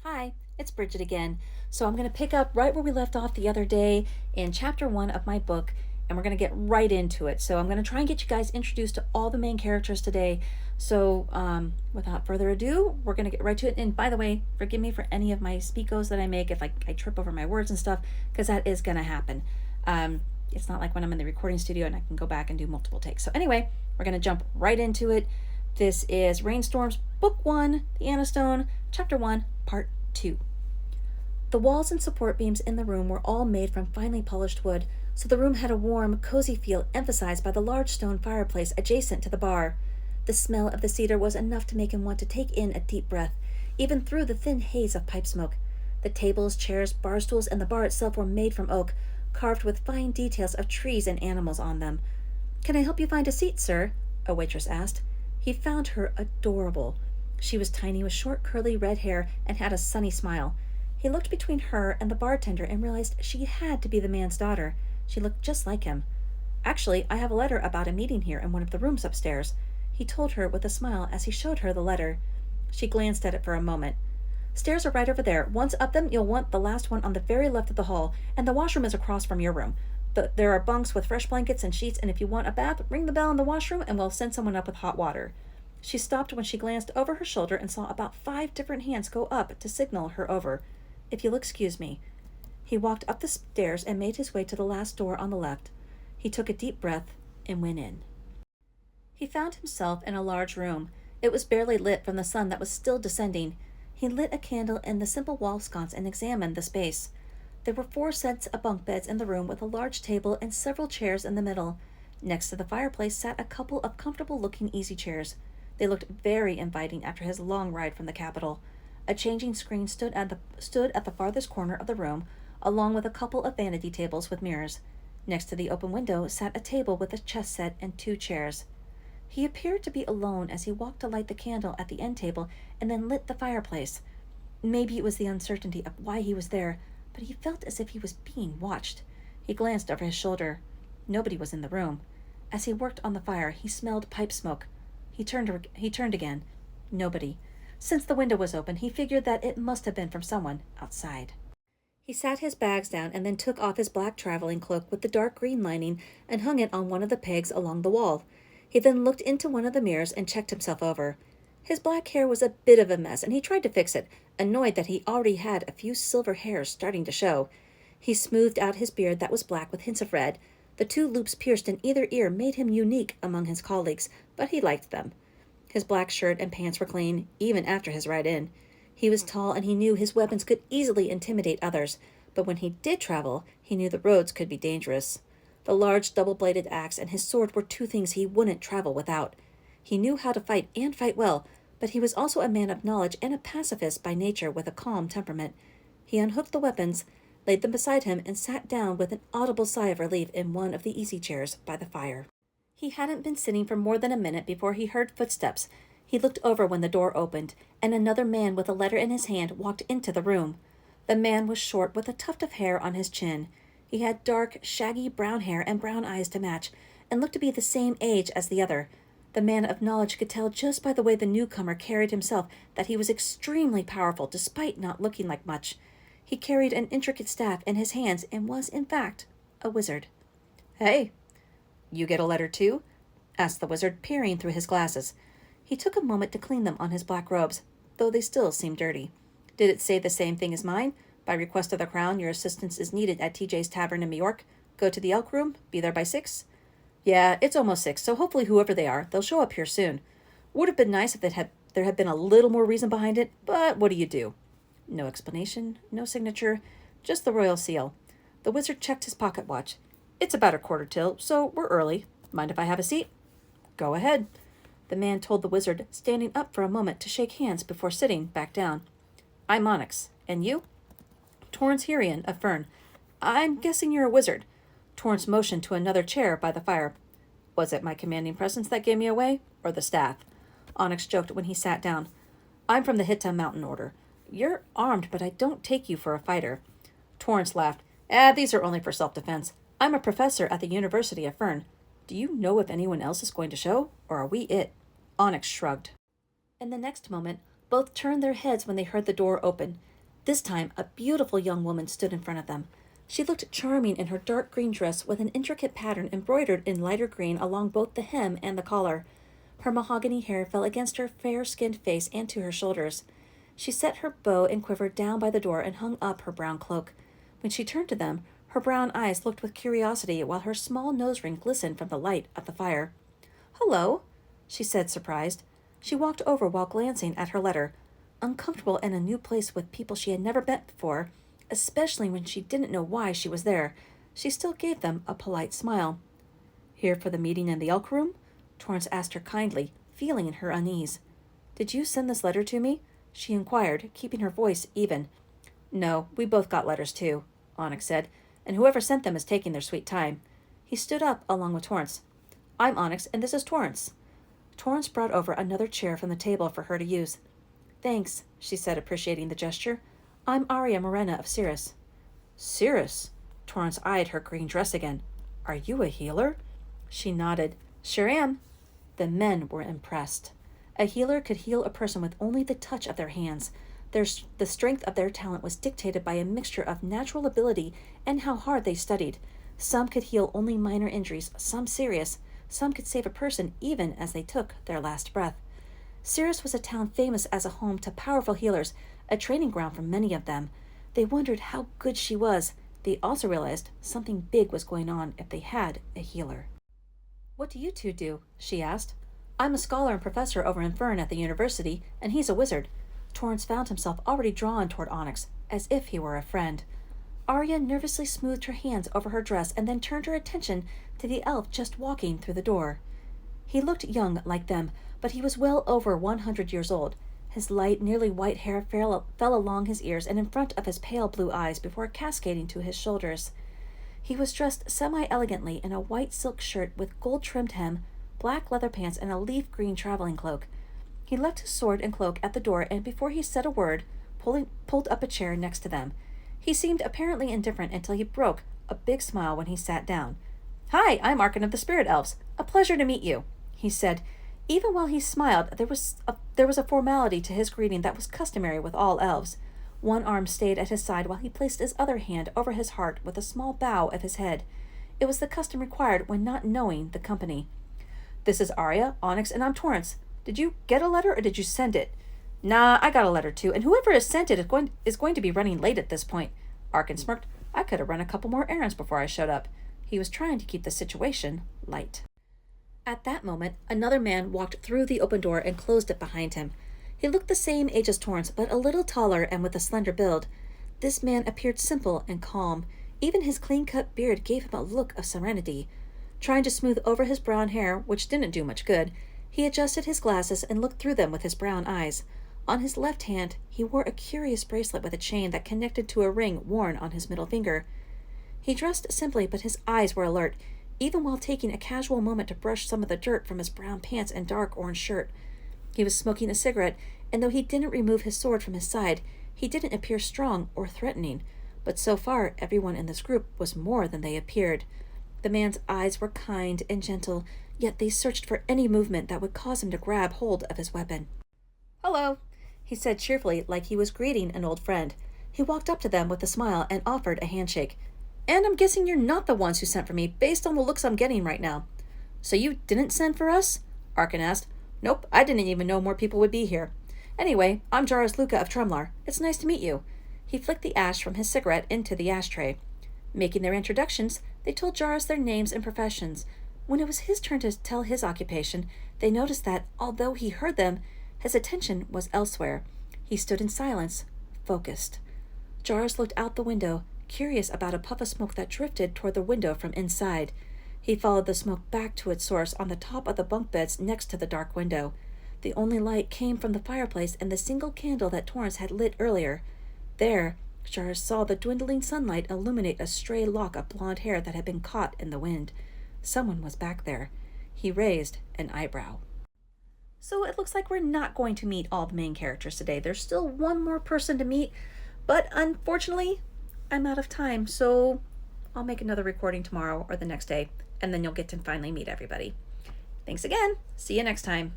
Hi, it's Bridget again. So I'm going to pick up right where we left off the other day in chapter 1 of my book, and we're going to get right into it. So I'm going to try and get you guys introduced to all the main characters today. So without further ado, we're going to get right to it. And by the way, forgive me for any of my speakos that I make if I trip over my words and stuff, because that is going to happen. It's not like when I'm in the recording studio and I can go back and do multiple takes. So anyway, we're going to jump right into it. This is Rainstorm's Book 1, The Anna Stone, Chapter 1, Part 2. The walls and support beams in the room were all made from finely polished wood, so the room had a warm, cozy feel emphasized by the large stone fireplace adjacent to the bar. The smell of the cedar was enough to make him want to take in a deep breath, even through the thin haze of pipe smoke. The tables, chairs, bar stools, and the bar itself were made from oak, carved with fine details of trees and animals on them. "Can I help you find a seat, sir?" a waitress asked. He found her adorable. She was tiny with short curly red hair and had a sunny smile. He looked between her and the bartender and realized she had to be the man's daughter. She looked just like him. "Actually, I have a letter about a meeting here in one of the rooms upstairs," he told her with a smile as he showed her the letter. She glanced at it for a moment. "Stairs are right over there. Once up them, you'll want the last one on the very left of the hall, and the washroom is across from your room. There are bunks with fresh blankets and sheets, and if you want a bath, ring the bell in the washroom and we'll send someone up with hot water." She stopped when she glanced over her shoulder and saw about 5 different hands go up to signal her over. "If you'll excuse me." He walked up the stairs and made his way to the last door on the left. He took a deep breath and went in. He found himself in a large room. It was barely lit from the sun that was still descending. He lit a candle in the simple wall sconce and examined the space. There were 4 sets of bunk beds in the room with a large table and several chairs in the middle. Next to the fireplace sat a couple of comfortable-looking easy chairs. They looked very inviting after his long ride from the capital. A changing screen stood at the farthest corner of the room, along with a couple of vanity tables with mirrors. Next to the open window sat a table with a chess set and 2 chairs. He appeared to be alone as he walked to light the candle at the end table and then lit the fireplace. Maybe it was the uncertainty of why he was there, but he felt as if he was being watched. He glanced over his shoulder. Nobody was in the room. As he worked on the fire, he smelled pipe smoke. He turned again. Nobody. Since the window was open, he figured that it must have been from someone outside. He sat his bags down and then took off his black traveling cloak with the dark green lining and hung it on one of the pegs along the wall. He then looked into one of the mirrors and checked himself over. His black hair was a bit of a mess, and he tried to fix it, annoyed that he already had a few silver hairs starting to show. He smoothed out his beard that was black with hints of red. The 2 loops pierced in either ear made him unique among his colleagues, but he liked them. His black shirt and pants were clean, even after his ride in. He was tall, and he knew his weapons could easily intimidate others, but when he did travel, he knew the roads could be dangerous. The large double-bladed axe and his sword were 2 things he wouldn't travel without. He knew how to fight and fight well, but he was also a man of knowledge and a pacifist by nature with a calm temperament. He unhooked the weapons, laid them beside him, and sat down with an audible sigh of relief in one of the easy chairs by the fire. He hadn't been sitting for more than a minute before he heard footsteps. He looked over when the door opened, and another man with a letter in his hand walked into the room. The man was short with a tuft of hair on his chin. He had dark, shaggy brown hair and brown eyes to match, and looked to be the same age as the other. The man of knowledge could tell just by the way the newcomer carried himself that he was extremely powerful despite not looking like much. He carried an intricate staff in his hands and was, in fact, a wizard. "Hey, you get a letter too?" asked the wizard, peering through his glasses. He took a moment to clean them on his black robes, though they still seemed dirty. "Did it say the same thing as mine? By request of the crown, your assistance is needed at TJ's Tavern in New York. Go to the Elk Room. Be there by 6. "Yeah, it's almost 6, so hopefully whoever they are, they'll show up here soon. Would have been nice if there had been a little more reason behind it, but what do you do?" No explanation, no signature, just the royal seal. The wizard checked his pocket watch. "It's about a quarter till, so we're early. Mind if I have a seat?" "Go ahead," the man told the wizard, standing up for a moment to shake hands before sitting back down. "I'm Onyx. And you?" "Torrance Herion of Fern. I'm guessing you're a wizard." Torrance motioned to another chair by the fire. "Was it my commanding presence that gave me away, or the staff?" Onyx joked when he sat down. "I'm from the Hitta Mountain Order. You're armed, but I don't take you for a fighter." Torrance laughed. These are only for self-defense. I'm a professor at the University of Fern. Do you know if anyone else is going to show, or are we it?" Onyx shrugged. In the next moment, both turned their heads when they heard the door open. This time, a beautiful young woman stood in front of them. She looked charming in her dark green dress with an intricate pattern embroidered in lighter green along both the hem and the collar. Her mahogany hair fell against her fair-skinned face and to her shoulders. She set her bow and quiver down by the door and hung up her brown cloak. When she turned to them, her brown eyes looked with curiosity while her small nose ring glistened from the light of the fire. "Hello," she said, surprised. She walked over while glancing at her letter. Uncomfortable in a new place with people she had never met before, especially when she didn't know why she was there, she still gave them a polite smile. "Here for the meeting in the Elk Room?" Torrance asked her kindly, feeling her unease. "Did you send this letter to me?" she inquired, keeping her voice even. "No, we both got letters too," Onyx said, "and whoever sent them is taking their sweet time." He stood up along with Torrance. "I'm Onyx, and this is Torrance." Torrance brought over another chair from the table for her to use. "Thanks," she said, appreciating the gesture. "I'm Aria Morena of Cirrus." "Cirrus?" Torrance eyed her green dress again. "Are you a healer?" She nodded. "Sure am." The men were impressed. A healer could heal a person with only the touch of their hands. The strength of their talent was dictated by a mixture of natural ability and how hard they studied. Some could heal only minor injuries, some serious. Some could save a person even as they took their last breath. Cirrus was a town famous as a home to powerful healers, a training ground for many of them. They wondered how good she was. They also realized something big was going on if they had a healer. "What do you two do?" she asked. "I'm a scholar and professor over in Fern at the university, and he's a wizard." Torrance found himself already drawn toward Onyx, as if he were a friend. Arya nervously smoothed her hands over her dress and then turned her attention to the elf just walking through the door. He looked young like them, but he was well over 100 years old. His light, nearly white hair fell along his ears and in front of his pale blue eyes before cascading to his shoulders. He was dressed semi-elegantly in a white silk shirt with gold-trimmed hem, black leather pants, and a leaf green traveling cloak. He left his sword and cloak at the door, and before he said a word, pulled up a chair next to them. He seemed apparently indifferent until he broke a big smile when he sat down. "Hi, I'm Arkan of the Spirit Elves. A pleasure to meet you," he said. Even while he smiled, there was a formality to his greeting that was customary with all elves. One arm stayed at his side while he placed his other hand over his heart with a small bow of his head. It was the custom required when not knowing the company. "This is Arya, Onyx, and I'm Torrance. Did you get a letter or did you send it?" "Nah, I got a letter too, and whoever has sent it is going to be running late at this point." Arkan smirked. "I could have run a couple more errands before I showed up." He was trying to keep the situation light. At that moment, another man walked through the open door and closed it behind him. He looked the same age as Torrance, but a little taller and with a slender build. This man appeared simple and calm. Even his clean-cut beard gave him a look of serenity. Trying to smooth over his brown hair, which didn't do much good, he adjusted his glasses and looked through them with his brown eyes. On his left hand, he wore a curious bracelet with a chain that connected to a ring worn on his middle finger. He dressed simply, but his eyes were alert, even while taking a casual moment to brush some of the dirt from his brown pants and dark orange shirt. He was smoking a cigarette, and though he didn't remove his sword from his side, he didn't appear strong or threatening. But so far, everyone in this group was more than they appeared. The man's eyes were kind and gentle, yet they searched for any movement that would cause him to grab hold of his weapon. "Hello," he said cheerfully, like he was greeting an old friend. He walked up to them with a smile and offered a handshake. "And I'm guessing you're not the ones who sent for me, based on the looks I'm getting right now." "So you didn't send for us?" Arkan asked. "Nope, I didn't even know more people would be here. Anyway, I'm Jairus Luca of Trumlar. It's nice to meet you." He flicked the ash from his cigarette into the ashtray. Making their introductions, they told Jairus their names and professions. When it was his turn to tell his occupation, they noticed that, although he heard them, his attention was elsewhere. He stood in silence, focused. Jairus looked out the window, curious about a puff of smoke that drifted toward the window from inside. He followed the smoke back to its source on the top of the bunk beds next to the dark window. The only light came from the fireplace and the single candle that Torrance had lit earlier. There, Jairus saw the dwindling sunlight illuminate a stray lock of blonde hair that had been caught in the wind. Someone was back there. He raised an eyebrow. So it looks like we're not going to meet all the main characters today. There's still one more person to meet, but unfortunately, I'm out of time, so I'll make another recording tomorrow or the next day, and then you'll get to finally meet everybody. Thanks again. See you next time.